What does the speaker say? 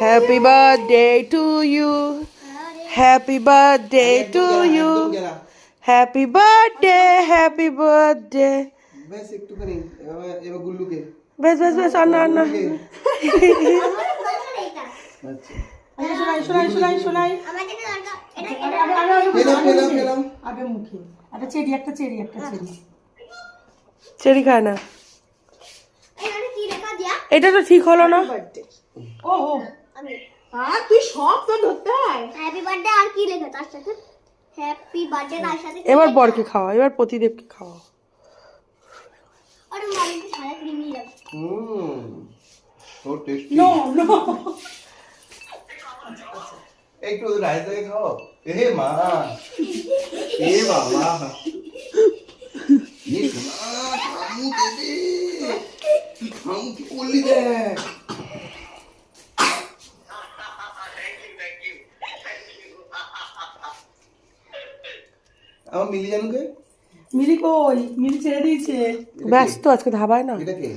Happy birthday to you, happy birthday to you, happy birthday, happy birthday. বেশ একটুখানি এবার গুল্লুকে বেশ বেশ বেশ, আর না আর না। আচ্ছা শোনাই পেলাম আগে মুখে একটা চেরি চেরি খায় না, এটা তো ঠিক হলো না। ও আর তুই সব তো ধরতে হয়। হ্যাপি বার্থডে আর কি লেখা তার সাথে? হ্যাপি বার্থডে তার সাথে এবার বরকে খাওয়া, এবার প্রতিদেবকে খাওয়া। আরে মালিক সারা ক্রিমি লাগে। সো টেস্টি নো একটু রাইস দিয়ে খাও এ মা এ বাবা ये खामू दे खामू की कोली दे अब मिली जानू के মিলি কই? মিলি ছেড়ে দিয়েছে। ব্যস্ত আজকে ধাবায় না। এটা কে